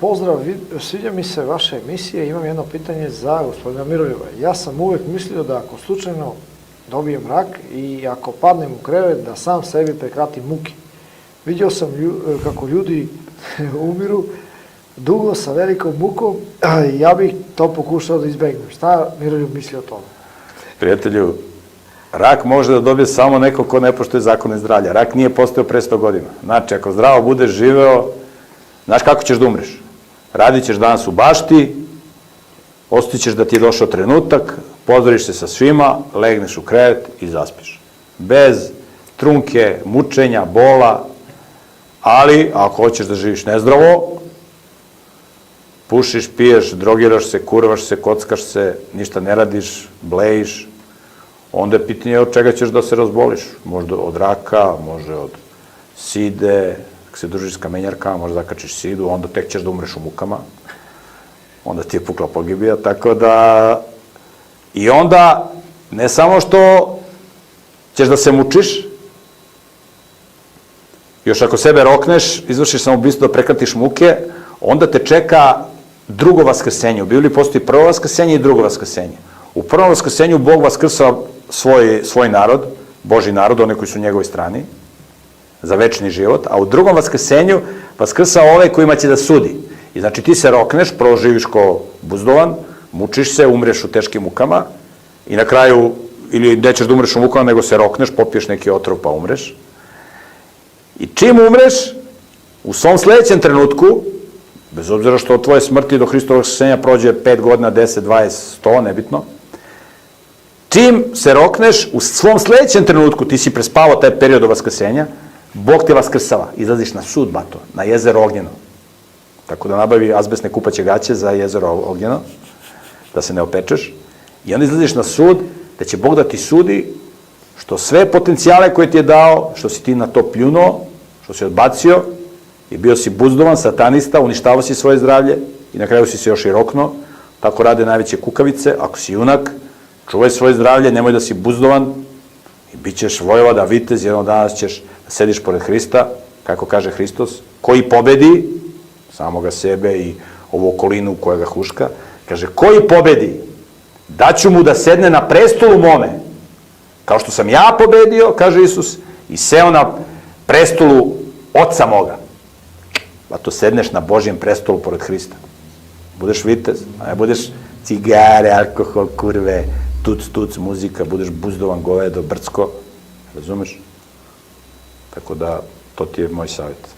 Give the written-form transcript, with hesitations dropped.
Pozdrav, sviđa mi se vaše emisije, imam jedno pitanje za gospodina Miroljuba. Ja sam uvek mislio da ako slučajno dobijem rak i ako padnem u krevet, da sam sebi prekratim muke. Vidio sam kako ljudi umiru dugo sa velikom mukom i ja bih to pokušao da izbegnem. Šta Miroljub misli o tome? Prijatelju, rak može da dobije samo neko ko ne poštuje zakone zdravlja. Rak nije postao pre 100 godina. Znači, ako zdravo budeš živeo, znaš kako ćeš da umreš? Radit ćeš danas u bašti, osjetit ćeš da ti je došao trenutak, pozdoriš se sa svima, legneš u krevet i zaspiš. Bez trunke, mučenja, bola, ali ako hoćeš da živiš nezdravo, pušiš, piješ, drogiraš se, kurvaš se, kockaš se, ništa ne radiš, blejiš, onda je pitanje od čega ćeš da se razboliš. Možda od raka, može od side, ako se družiš s kamenjarkama, možda zakačiš sidu, onda tek ćeš da umreš u mukama, onda ti je pukla pogibija, tako da... I onda, ne samo što ćeš da se mučiš, još ako sebe rokneš, izvršiš samoubistvo da prekratiš muke, onda te čeka drugo vaskrsenje. U Bibliji postoji prvo vaskrsenje i drugo vaskrsenje. U prvom vaskrsenju Bog vaskrsa svoj narod, Božji narod, one koji su u njegovoj strani, za večni život, a u drugom vaskrsenju vaskrsa ove kojima će da sudi. I znači ti se rokneš, prvo živiš ko buzdovan, mučiš se, umreš u teškim mukama i na kraju, ili nećeš da umreš u mukama, nego se rokneš, popiješ neki otrov pa umreš. I čim umreš, u svom sledećem trenutku, bez obzira što od tvoje smrti do Hristovog vaskrsenja prođe 5 godina, 10, 20, 100, nebitno, čim se rokneš, u svom sledećem trenutku, ti si prespavao taj period do vaskrsenja, Bog te vaskrsava, izlaziš na sud, bato, na jezero Ognjeno. Tako da nabavi azbestne kupaće gaće za jezero Ognjeno, da se ne opečeš. I onda izlaziš na sud, da će Bog da ti sudi što sve potencijale koje ti je dao, što si ti na to pljunuo, što si odbacio, i bio si buzdovan, satanista, uništavao si svoje zdravlje i na kraju si se još i roknuo. Tako rade najveće kukavice. Ako si junak, čuvaj svoje zdravlje, nemoj da si buzdovan i bit ćeš vojvoda, vitez, jednog dana ćeš da sediš pored Hrista, kako kaže Hristos, koji pobedi samoga sebe i ovu okolinu koja ga huška, kaže, koji pobedi, daću mu da sedne na prestolu mome, kao što sam ja pobedio, kaže Isus, i seo na prestolu oca moga. Pa to sedneš na Božjem prestolu pored Hrista. Budeš vitez, a ne budeš cigare, alkohol, kurve, tuc, muzika, budeš buzdovan, govedo, brcko, razumeš? Tako da, to ti je moj savjet.